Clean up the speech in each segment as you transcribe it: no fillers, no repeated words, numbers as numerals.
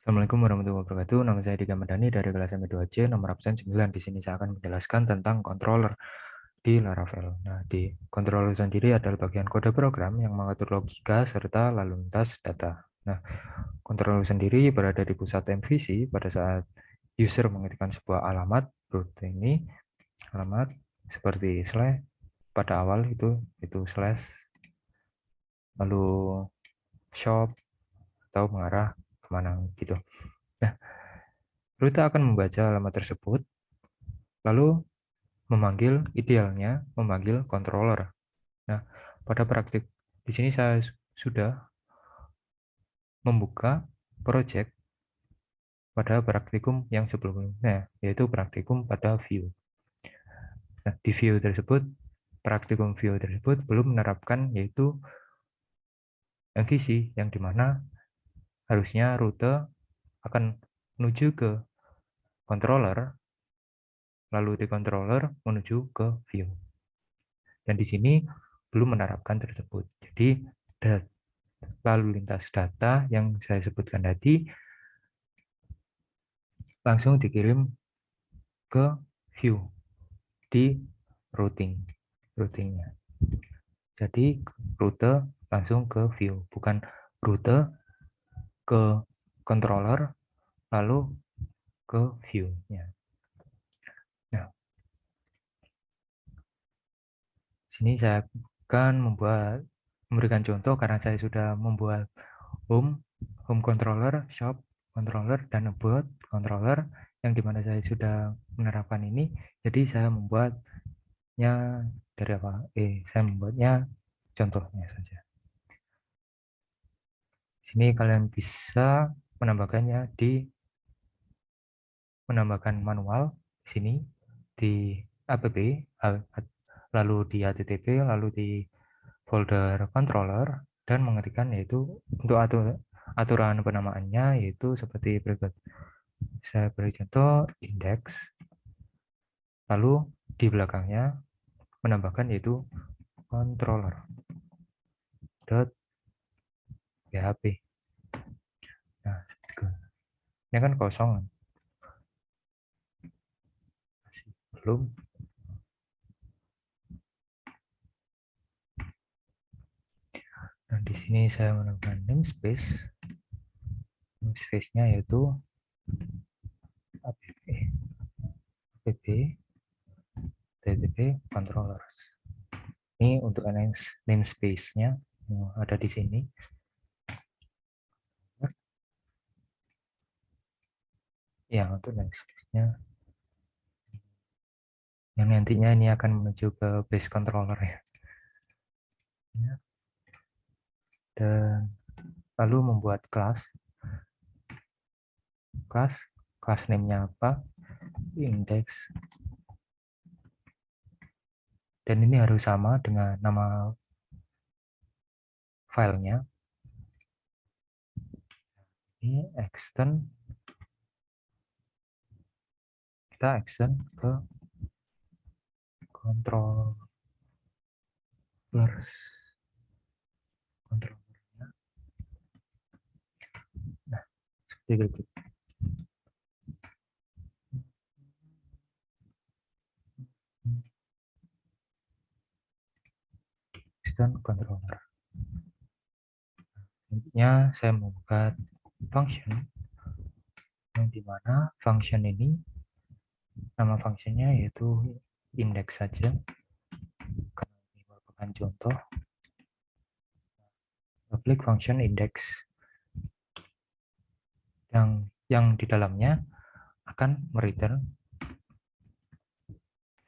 Assalamualaikum warahmatullahi wabarakatuh. Nama saya Dika Madani dari kelas M2C, nomor absen 9. Di sini saya akan menjelaskan tentang controller di Laravel. Nah, di controller sendiri adalah bagian kode program yang mengatur logika serta lalu lintas data. Nah, controller sendiri berada di pusat MVC pada saat user mengetikkan sebuah alamat root ini, alamat seperti slash pada awal itu slash, lalu shop atau mengarah kemana gitu. Nah, root akan membaca alamat tersebut lalu idealnya memanggil controller. Nah, pada praktik di sini saya sudah membuka project pada praktikum yang sebelumnya, yaitu praktikum pada view. Nah, di view tersebut, praktikum view tersebut belum menerapkan yaitu MVC, yang dimana harusnya rute akan menuju ke controller, lalu di controller menuju ke view. Dan di sini belum menerapkan tersebut. Jadi lalu lintas data yang saya sebutkan tadi langsung dikirim ke view di routingnya. Jadi rute langsung ke view, bukan rute ke controller lalu ke view-nya. Nah, sini saya akan memberikan contoh karena saya sudah membuat home controller, shop controller, dan about controller yang dimana saya sudah menerapkan ini. Jadi saya membuatnya dari apa? Saya membuatnya contohnya saja. Sini kalian bisa menambahkan manual di sini di app, lalu di http, lalu di folder controller, dan mengetikkan yaitu untuk aturan penamaannya yaitu seperti berikut. Saya beri contoh index, lalu di belakangnya menambahkan yaitu controller.php. Nah, ini kan kosong, masih belum. Nah, di sini saya menambahkan namespace. Namespace-nya yaitu app controllers. Ini untuk namespace-nya ada di sini. Ya, untuk namespace-nya yang nantinya ini akan menuju ke base controller ya. Dan lalu membuat kelas name-nya apa, index, dan ini harus sama dengan nama filenya. Ini kita extend ke controllernya. Nah, seperti berikut. Extend controller. Intinya saya membuat function yang dimana function ini nama functionnya yaitu index saja, karena ini merupakan contoh. Public function index yang di dalamnya akan mereturn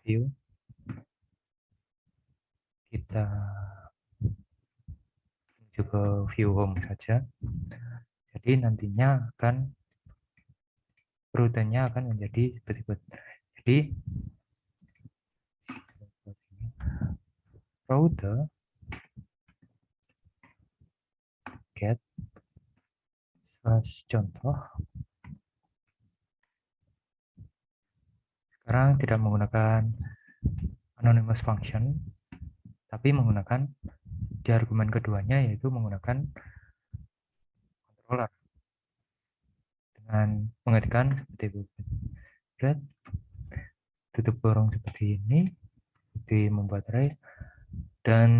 view. Kita menuju ke view home saja. Jadi nantinya rutenya akan menjadi seperti itu. Jadi rute get contoh sekarang tidak menggunakan anonymous function, tapi menggunakan di argumen keduanya yaitu menggunakan controller. dan mengetikkan seperti itu. Tutup kurung seperti ini, di membuat array, dan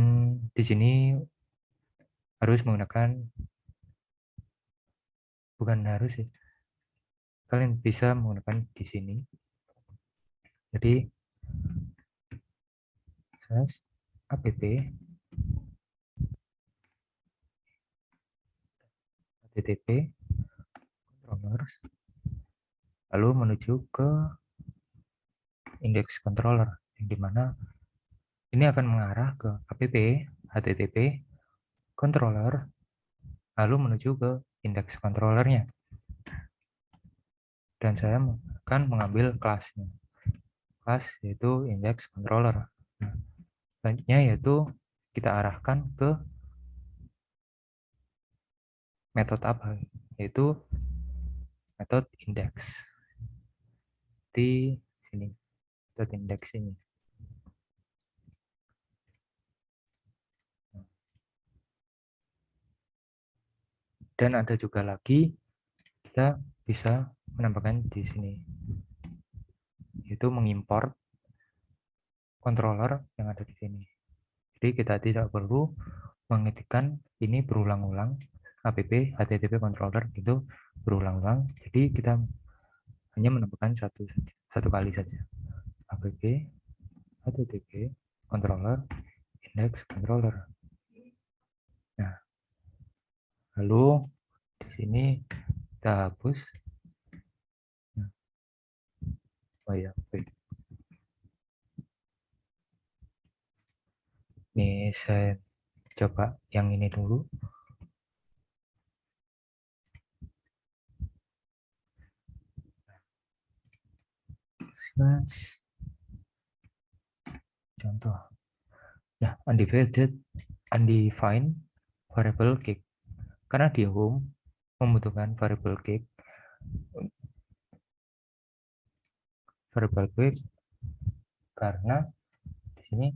di sini harus menggunakan, bukan harus sih, kalian bisa menggunakan di sini. Jadi app http controllers, lalu menuju ke index controller, yang dimana ini akan mengarah ke app http controller, lalu menuju ke index controllernya. Dan saya akan mengambil kelasnya, kelas yaitu index controller. Nah, selanjutnya yaitu kita arahkan ke metode apa, yaitu metode index di sini, metode index ini. Dan ada juga lagi, kita bisa menambahkan di sini, yaitu mengimport controller yang ada di sini. Jadi kita tidak perlu mengetikkan ini berulang-ulang, app http controller itu berulang-ulang. Jadi kita hanya menambahkan satu kali saja, app http controller index controller. Nah, lalu di sini kita hapus. Nah, oh ya, ini saya coba yang ini dulu. Contoh, nah, undefined variable kick, karena di home membutuhkan variable kick karena di sini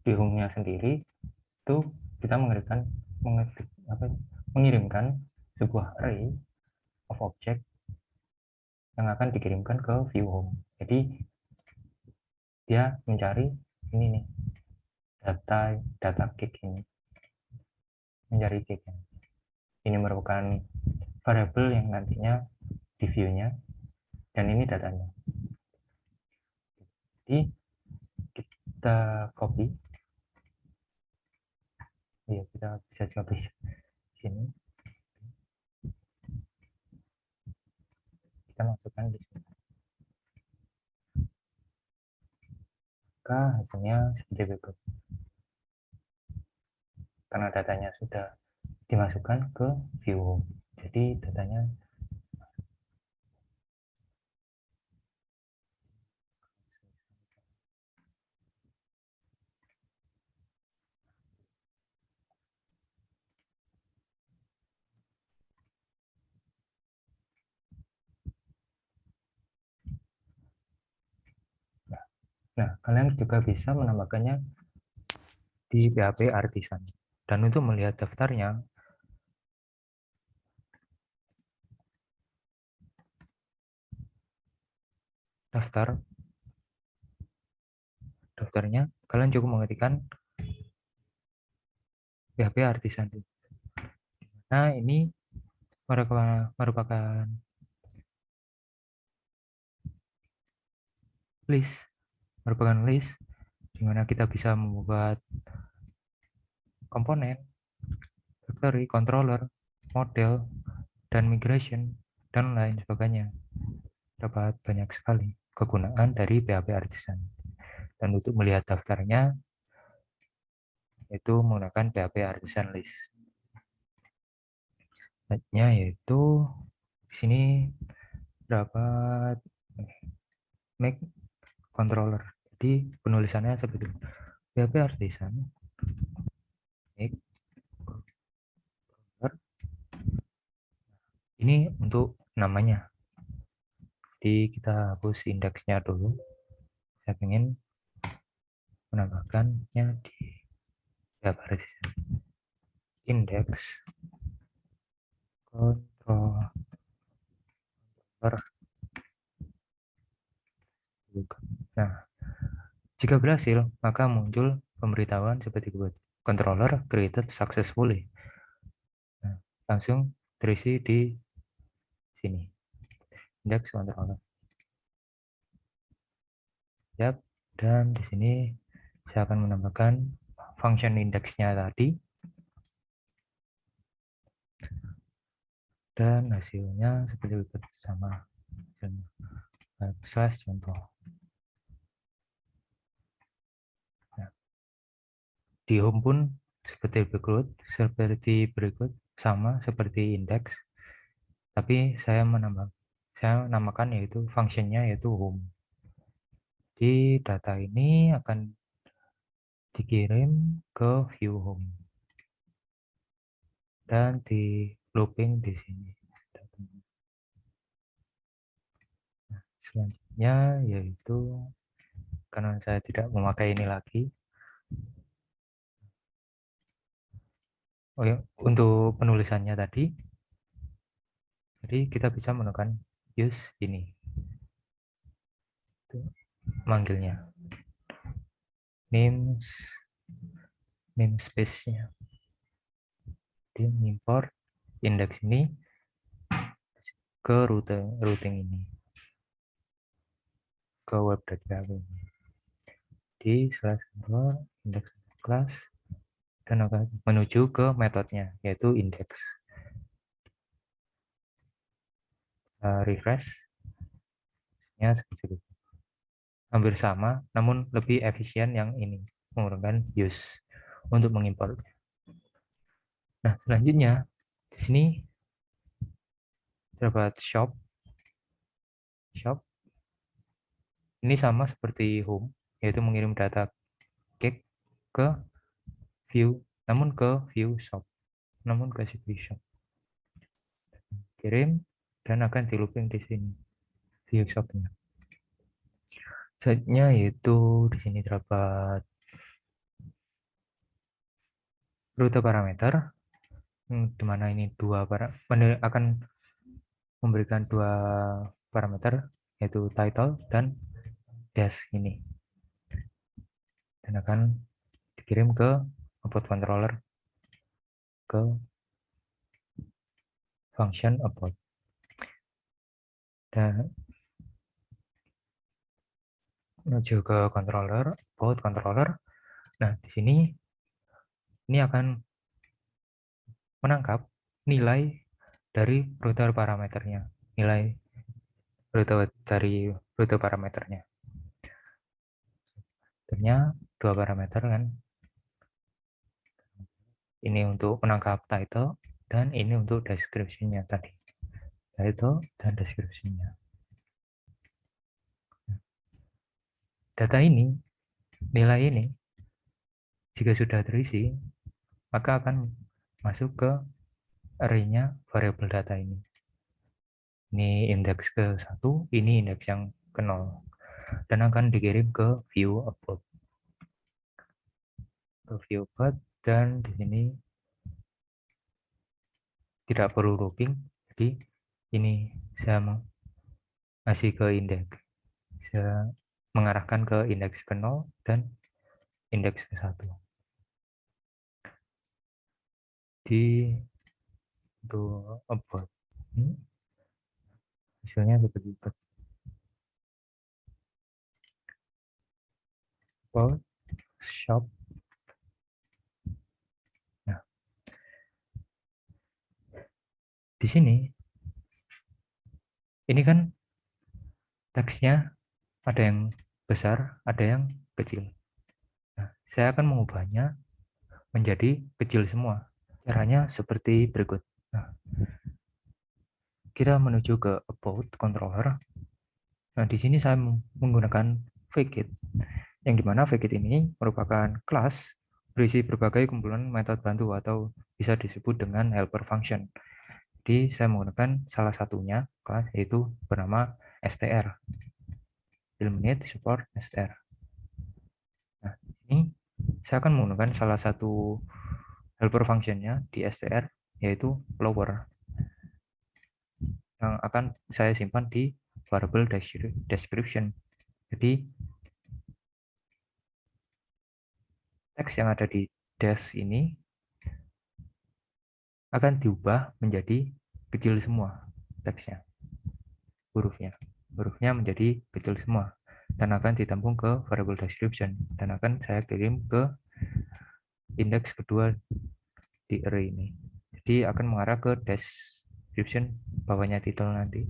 di home-nya sendiri itu kita mengirimkan sebuah array of object yang akan dikirimkan ke view home. Jadi dia mencari ini nih, data kick ini, mencari kick. Ini merupakan variable yang nantinya di view-nya, dan ini datanya. Jadi kita copy, ya kita bisa copy sini, kita masukkan di sini, maka hasilnya seperti berikut. Karena datanya sudah dimasukkan ke view home, jadi datanya nah, kalian juga bisa menambahkannya di PHP Artisan. Dan untuk melihat daftarnya, daftarnya kalian cukup mengetikkan PHP Artisan. Nah, ini merupakan list, di mana kita bisa membuat komponen, factory, controller, model, dan migration, dan lain sebagainya. Dapat banyak sekali kegunaan dari PHP Artisan. Dan untuk melihat daftarnya, itu menggunakan PHP Artisan list. Selanjutnya yaitu di sini dapat make controller. Jadi penulisannya seperti itu. PHP Artisan make controller. Ini untuk namanya. Jadi kita hapus indeksnya dulu. Saya ingin menambahkannya di PHP Artisan. Index controller. Nah, jika berhasil, maka muncul pemberitahuan seperti berikut. Controller created successfully. Nah, langsung terisi di sini. Index controller. Yap, dan di sini saya akan menambahkan function index-nya tadi. Dan hasilnya seperti berikut sama. Slash contoh. Nah, di home pun seperti berikut sama seperti index, tapi saya namakan yaitu functionnya yaitu home. Di data ini akan dikirim ke view home dan di looping di sini. Nah, selanjutnya yaitu karena saya tidak memakai ini lagi. Oh ya, untuk penulisannya tadi, jadi kita bisa menekan use ini, manggilnya namespace-nya, di import index ini ke routing ini, ke web.php di index class, dan akan menuju ke metodenya yaitu index. Refresh nya seperti itu, hampir sama namun lebih efisien yang ini menggunakan use untuk mengimport. Nah, selanjutnya di sini terdapat shop. Ini sama seperti home, yaitu mengirim data cake ke view, namun ke view shop, kirim dan akan di looping di sini view shopnya. Setnya yaitu di sini terdapat rute parameter, di mana ini akan memberikan dua parameter yaitu title dan dash ini, dan akan dikirim ke output controller ke function about. Dan menuju ke output controller. Nah, di sini ini akan menangkap nilai dari rute parameternya, nilai rute parameternya. Tentunya dua parameter kan. Ini untuk menangkap title dan ini untuk description-nya tadi. Title dan description-nya. Data ini, nilai ini, jika sudah terisi, maka akan masuk ke array-nya variabel data ini. Ini indeks ke-1, ini indeks yang ke-0. Dan akan dikirim ke view upload. Ke view upload, dan di sini tidak perlu looping, jadi ini saya masih ke indeks. Saya mengarahkan ke indeks ke-0 dan indeks ke-1. Di untuk upload hasilnya seperti itu. Upload shop. Nah, di sini ini kan teksnya ada yang besar, ada yang kecil. Nah, saya akan mengubahnya menjadi kecil semua. Caranya seperti berikut. Nah, kita menuju ke about controller. Nah, di sini saya menggunakan Fakeit, yang dimana Fakeit ini merupakan kelas berisi berbagai kumpulan metode bantu atau bisa disebut dengan helper function. Jadi saya menggunakan salah satunya kelas yaitu bernama str, eliminate support str. Nah, ini saya akan menggunakan salah satu helper functionnya di str yaitu lower. yang akan saya simpan di variable description. Jadi teks yang ada di dash ini akan diubah menjadi kecil semua teksnya, hurufnya menjadi kecil semua dan akan ditampung ke variable description dan akan saya kirim ke indeks kedua di array ini. Jadi akan mengarah ke description bawahnya title nanti.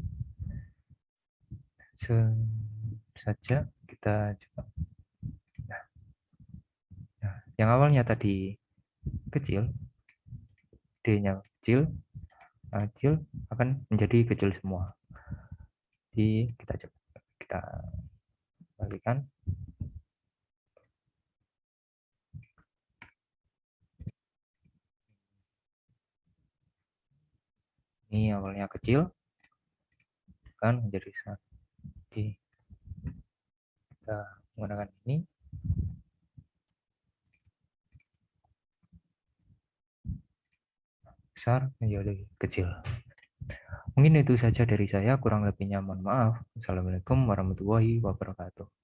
Saja kita coba. Nah, yang awalnya tadi kecil, D-nya kecil akan menjadi kecil semua. Jadi kita balikan. Ini awalnya kecil kan menjadi besar. Jadi kita menggunakan ini. Besar menjadi kecil. Mungkin itu saja dari saya, kurang lebihnya mohon maaf. Assalamualaikum warahmatullahi wabarakatuh.